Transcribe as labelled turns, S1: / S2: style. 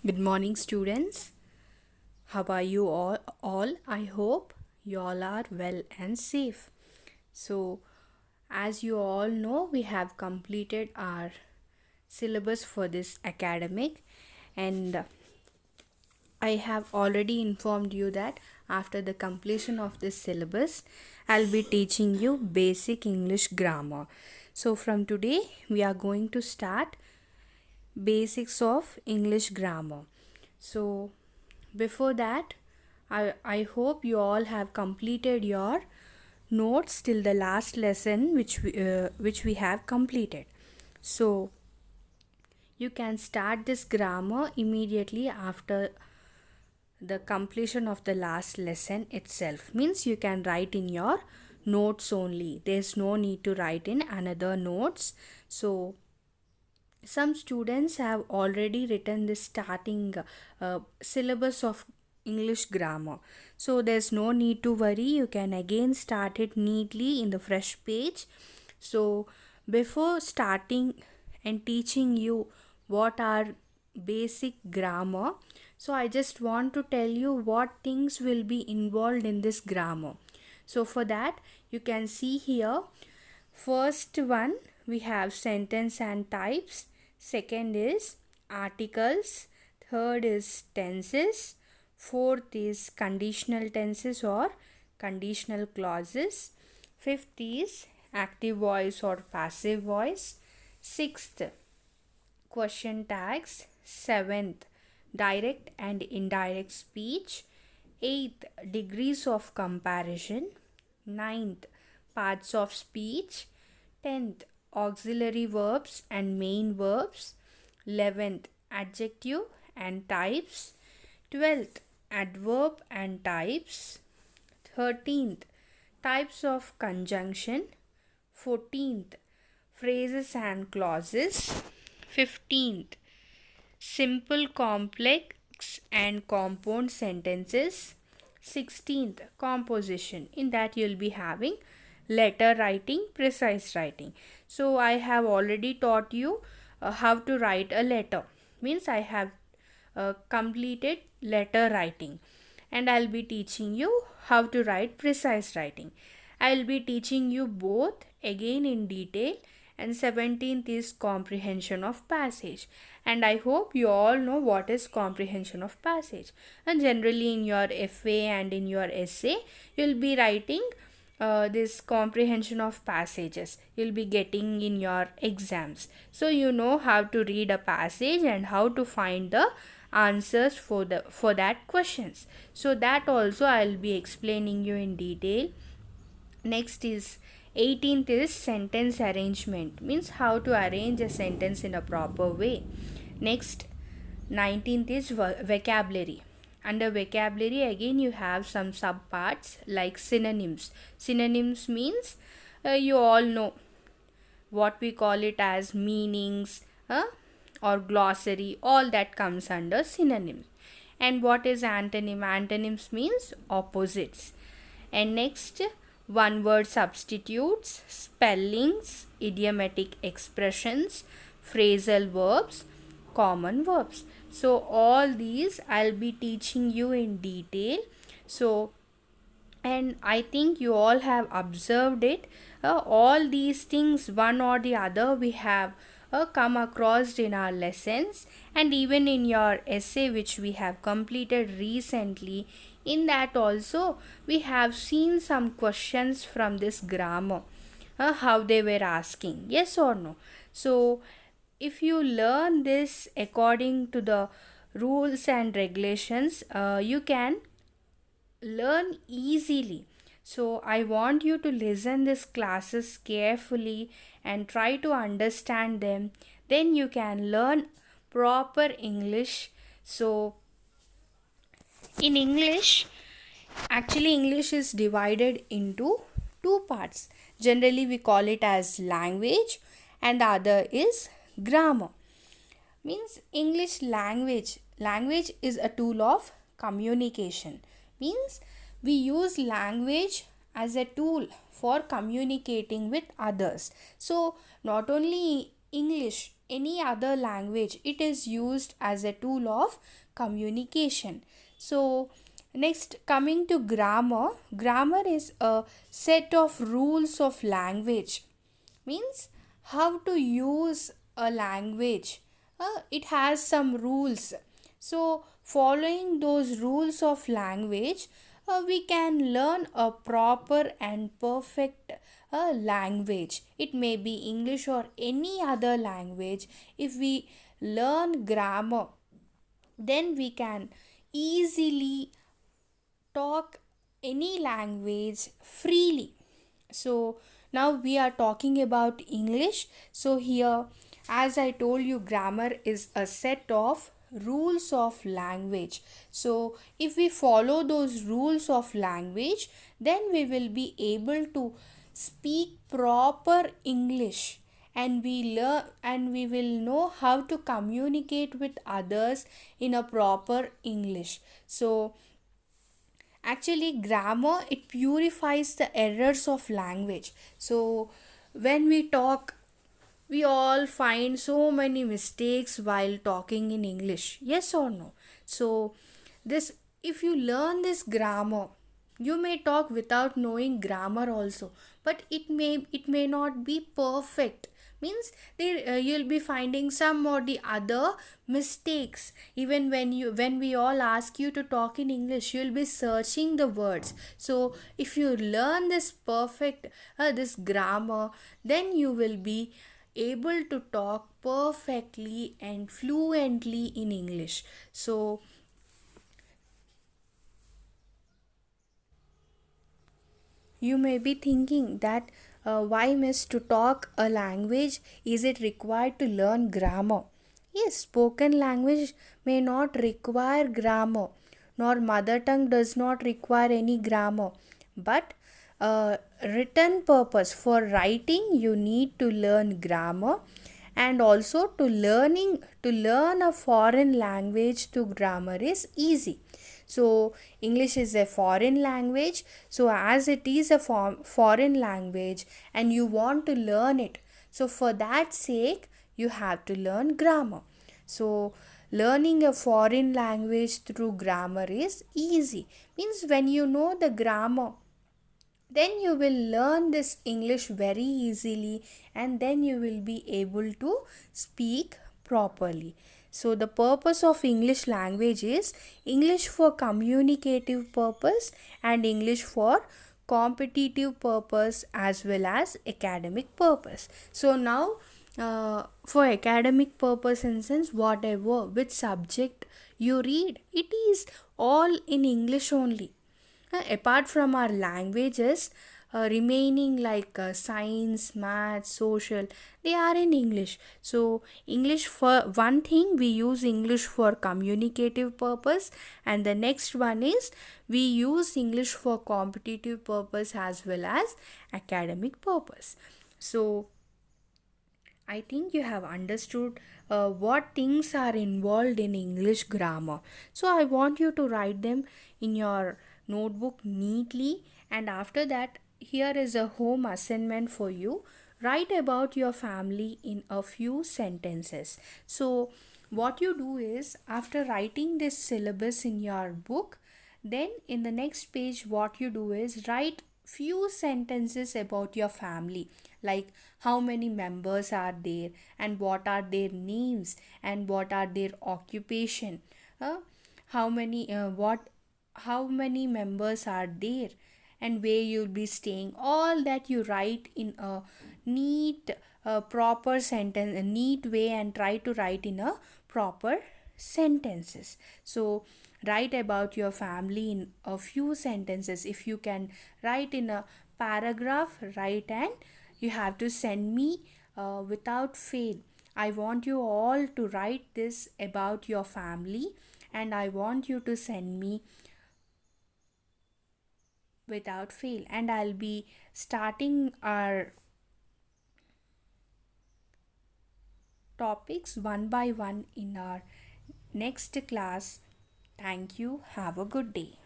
S1: Good morning, students. How are you all? I hope you all are well and safe. So, as you all know, we have completed our syllabus for this academic, and I have already informed you that after the completion of this syllabus, I'll be teaching you basic English grammar. So, from today, we are going to start basics of English grammar. So, before that, I hope you all have completed your notes till the last lesson which we have completed. So, you can start this grammar immediately after the completion of the last lesson itself. Means you can write in your notes only. There's no need to write in another notes. So, some students have already written the starting syllabus of English grammar, so there's no need to worry. You can again start it neatly in the fresh page. So before starting and teaching you what are basic grammar, so I just want to tell you what things will be involved in this grammar. So for that, you can see here, first one, we have sentence and types. Second is articles. Third is tenses. Fourth is conditional tenses or conditional clauses. Fifth is active voice or passive voice. Sixth, question tags. Seventh, direct and indirect speech. Eighth, degrees of comparison. Ninth, parts of speech. 10th, auxiliary verbs and main verbs. 11th, adjective and types. 12th, adverb and types. 13th, types of conjunction. 14th, phrases and clauses. 15th, simple, complex and compound sentences. 16th, composition. In that you'll be having letter writing, precise writing. So I have already taught you how to write a letter. Means I have completed letter writing, and I'll be teaching you how to write precise writing. I'll be teaching you both again in detail, and 17th is comprehension of passage, and I hope you all know what is comprehension of passage. And generally in your FA and in your essay, you'll be writing this comprehension of passages you'll be getting in your exams, so you know how to read a passage and how to find the answers for that questions. So that also I'll be explaining you in detail. Next is 18th is sentence arrangement, means how to arrange a sentence in a proper way. Next, 19th is vocabulary. Under vocabulary, again you have some subparts like synonyms. Synonyms means you all know what we call it as meanings, or glossary, all that comes under synonyms. And what is antonym? Antonyms means opposites. And next, one word substitutes, spellings, idiomatic expressions, phrasal verbs, common verbs. So all these I'll be teaching you in detail. So, and I think you all have observed it. All these things, one or the other, we have come across in our lessons, and even in your essay which we have completed recently, in that also we have seen some questions from this grammar, how they were asking, yes or no. So if you learn this according to the rules and regulations, you can learn easily. So I want you to listen these classes carefully and try to understand them. Then you can learn proper English. So in English, actually English is divided into two parts. Generally we call it as language, and the other is grammar. Means English language is a tool of communication. Means we use language as a tool for communicating with others. So not only any other language, it is used as a tool of communication. So next, coming to grammar. Grammar is a set of rules of language, means how to use a language. It has some rules. So following those rules of language, we can learn a proper and perfect language. It may be English or any other language. If we learn grammar, then we can easily talk any language freely. So now we are talking about English. So here, as I told you, grammar is a set of rules of language. So if we follow those rules of language, then we will be able to speak proper English, and we will know how to communicate with others in a proper English. So actually, grammar, it purifies the errors of language. So when we talk, we all find so many mistakes while talking in English, yes or no? So this, if you learn this grammar, you may talk without knowing grammar also, but it may not be perfect. Means there, you'll be finding some or the other mistakes. Even when we all ask you to talk in English, you'll be searching the words. So if you learn this perfect this grammar, then you will be able to talk perfectly and fluently in English. So you may be thinking that why, miss, to talk a language, is it required to learn grammar? Yes, spoken language may not require grammar, nor mother tongue does not require any grammar. But written purpose, for writing, you need to learn grammar, and also to learn a foreign language through grammar is easy. So English is a foreign language. So as it is a foreign language and you want to learn it, so for that sake you have to learn grammar. So learning a foreign language through grammar is easy. Means when you know the grammar, then you will learn this English very easily, and then you will be able to speak properly. So the purpose of English language is English for communicative purpose and English for competitive purpose as well as academic purpose. So now for academic purpose, in sense, whatever which subject you read, it is all in English only. Apart from our languages, remaining like science, math, social, they are in English. So English, for one thing, we use English for communicative purpose, and the next one is we use English for competitive purpose as well as academic purpose. So I think you have understood what things are involved in English grammar. So I want you to write them in your notebook neatly, and after that, here is a home assignment for you. Write about your family in a few sentences. So what you do is, after writing this syllabus in your book, then in the next page what you do is write few sentences about your family, like how many members are there, and what are their names, and what are their occupation, uh, how many what how many members are there, and where you'll be staying. All that you write in a neat proper sentence, a neat way, and try to write in a proper sentences. So write about your family in a few sentences. If you can write in a paragraph, write, and you have to send me without fail. I want you all to write this about your family, and I want you to send me without fail. And I'll be starting our topics one by one in our next class. Thank you. Have a good day.